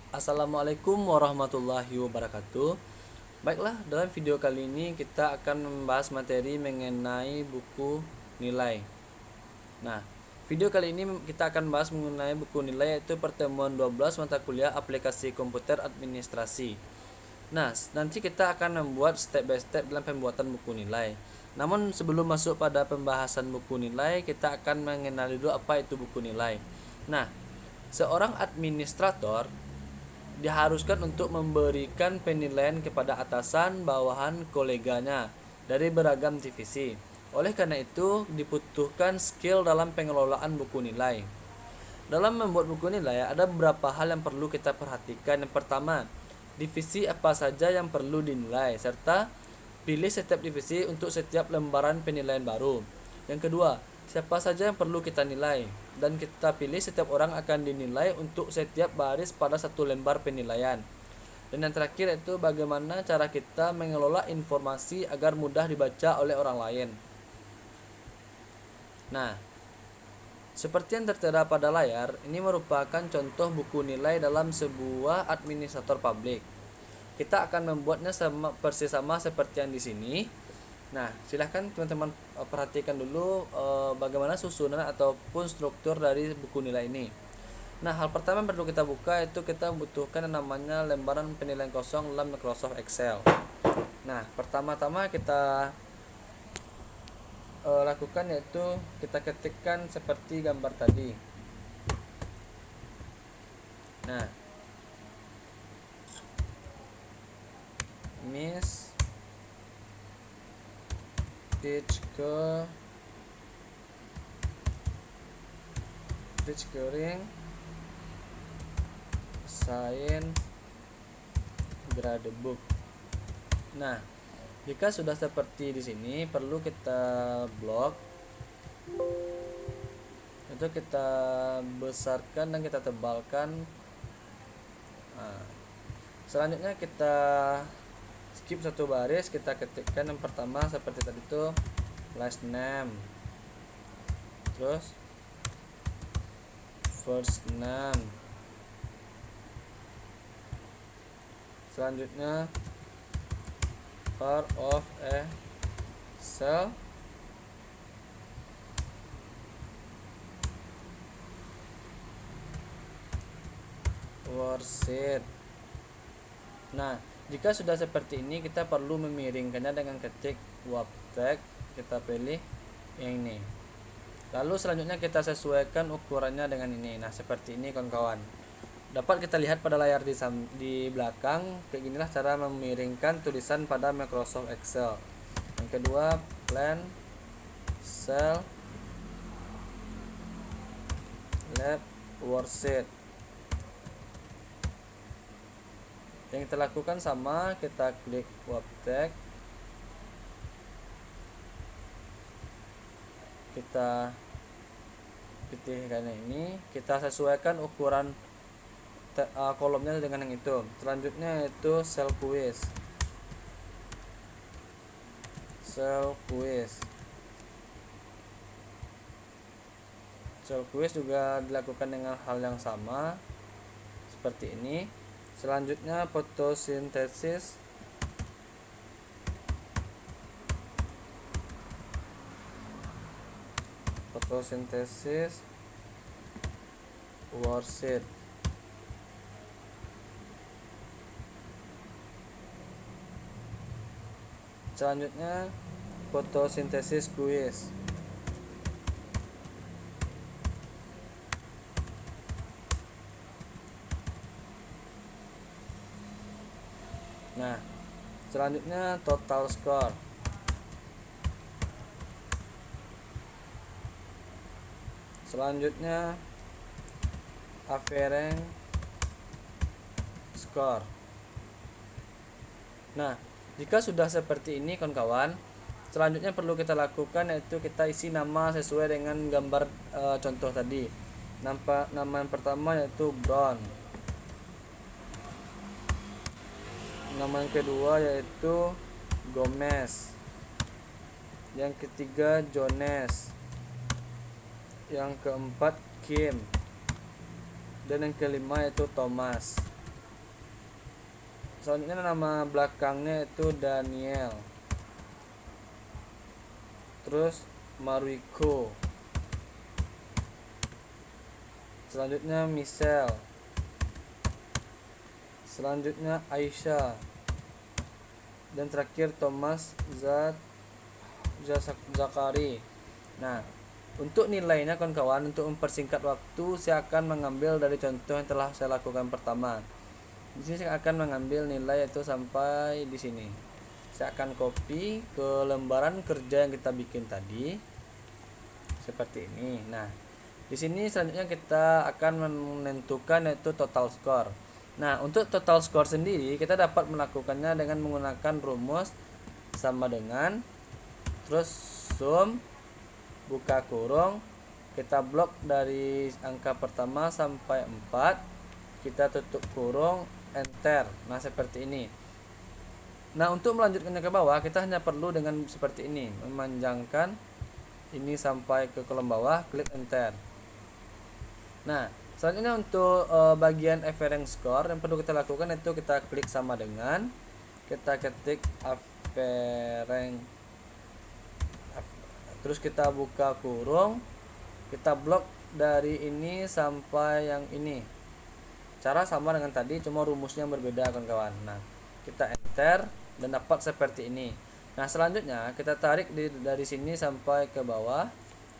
Assalamualaikum warahmatullahi wabarakatuh. Baiklah, dalam video kali ini kita akan membahas materi mengenai buku nilai. Nah, video kali ini kita akan bahas mengenai buku nilai, yaitu pertemuan 12 mata kuliah aplikasi komputer administrasi. Nah, nanti kita akan membuat step by step dalam pembuatan buku nilai. Namun sebelum masuk pada pembahasan buku nilai, kita akan mengenali dulu apa itu buku nilai. Nah, seorang administrator diharuskan untuk memberikan penilaian kepada atasan, bawahan, koleganya dari beragam divisi. Oleh karena itu, dibutuhkan skill dalam pengelolaan buku nilai. Dalam membuat buku nilai, ada beberapa hal yang perlu kita perhatikan. Yang pertama, divisi apa saja yang perlu dinilai, serta pilih setiap divisi untuk setiap lembaran penilaian baru. Yang kedua, siapa saja yang perlu kita nilai, dan kita pilih setiap orang akan dinilai untuk setiap baris pada satu lembar penilaian. Dan yang terakhir itu bagaimana cara kita mengelola informasi agar mudah dibaca oleh orang lain. Nah, seperti yang tertera pada layar, ini merupakan contoh buku nilai dalam sebuah administrator publik. Kita akan membuatnya persis sama seperti yang di sini. Nah, silahkan teman-teman perhatikan dulu bagaimana susunan ataupun struktur dari buku nilai ini. Nah, hal pertama yang perlu kita buka itu kita membutuhkan yang namanya lembaran penilaian kosong dalam Microsoft Excel. Nah, pertama-tama kita lakukan yaitu kita ketikkan seperti gambar tadi. Nah, Miss Kering sign grade book. Nah, jika sudah seperti di sini, perlu kita blok. Itu kita besarkan dan kita tebalkan. Nah, selanjutnya kita skip satu baris, kita ketikkan yang pertama seperti tadi itu last name, terus first name, selanjutnya part of a cell, worksheet. Nah, jika sudah seperti ini, kita perlu memiringkannya dengan ketik WAPTEX. Kita pilih yang ini. Lalu selanjutnya kita sesuaikan ukurannya dengan ini. Nah, seperti ini kawan-kawan. Dapat kita lihat pada layar di belakang. Kayak ginilah cara memiringkan tulisan pada Microsoft Excel. Yang kedua, plan, cell, lab, worksheet. Yang kita lakukan sama, kita klik WAPTEX, kita pilihkan ini, kita sesuaikan ukuran kolomnya dengan yang itu. Selanjutnya itu cell quiz. Cell quiz juga dilakukan dengan hal yang sama seperti ini. Selanjutnya fotosintesis. Worksheet. Selanjutnya fotosintesis quiz. Nah, selanjutnya total score. Selanjutnya average score. Nah, jika sudah seperti ini kawan-kawan, selanjutnya perlu kita lakukan yaitu kita isi nama sesuai dengan gambar contoh tadi. Nama yang pertama yaitu Brown. Nama yang kedua yaitu Gomez. Yang ketiga Jones. Yang keempat Kim. Dan yang kelima yaitu Thomas. Selanjutnya nama belakangnya itu Daniel, terus Mariko, selanjutnya Michelle, selanjutnya Aisyah, dan terakhir Thomas Zakari. Nah, untuk nilainya kawan-kawan, untuk mempersingkat waktu, saya akan mengambil dari contoh yang telah saya lakukan pertama. Di sini saya akan mengambil nilai itu sampai di sini. Saya akan copy ke lembaran kerja yang kita bikin tadi seperti ini. Nah, di sini selanjutnya kita akan menentukan yaitu total score. Nah, untuk total score sendiri kita dapat melakukannya dengan menggunakan rumus sama dengan, terus sum, buka kurung, kita blok dari angka pertama sampai 4, kita tutup kurung, enter. Nah, seperti ini. Nah, untuk melanjutkannya ke bawah, kita hanya perlu dengan seperti ini, memanjangkan ini sampai ke kolom bawah, klik enter. Nah, selanjutnya untuk bagian average score yang perlu kita lakukan itu kita klik sama dengan, kita ketik average, terus kita buka kurung, kita blok dari ini sampai yang ini. Cara sama dengan tadi, cuma rumusnya yang berbeda kawan-kawan. Nah, kita enter dan dapat seperti ini. Nah, selanjutnya kita tarik dari sini sampai ke bawah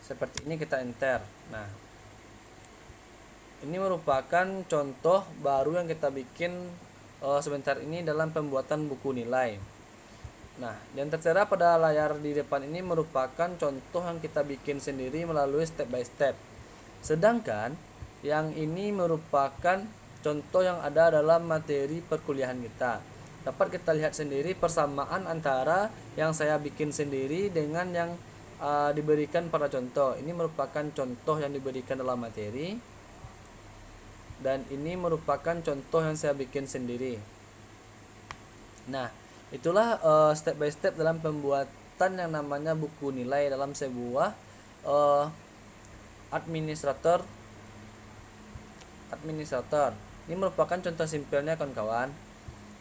seperti ini, kita enter. Nah, ini merupakan contoh baru yang kita bikin sebentar ini dalam pembuatan buku nilai. Nah, yang tertera pada layar di depan ini merupakan contoh yang kita bikin sendiri melalui step by step. Sedangkan yang ini merupakan contoh yang ada dalam materi perkuliahan kita. Dapat kita lihat sendiri persamaan antara yang saya bikin sendiri dengan yang diberikan pada contoh. Ini merupakan contoh yang diberikan dalam materi, dan ini merupakan contoh yang saya bikin sendiri. Nah, itulah step by step dalam pembuatan yang namanya buku nilai dalam sebuah administrator. Ini merupakan contoh simpelnya kawan-kawan.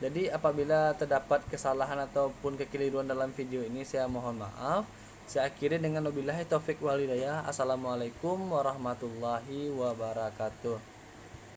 Jadi apabila terdapat kesalahan ataupun kekeliruan dalam video ini, saya mohon maaf. Saya akhiri dengan wabillahi taufik wal hidayah. Assalamualaikum warahmatullahi wabarakatuh.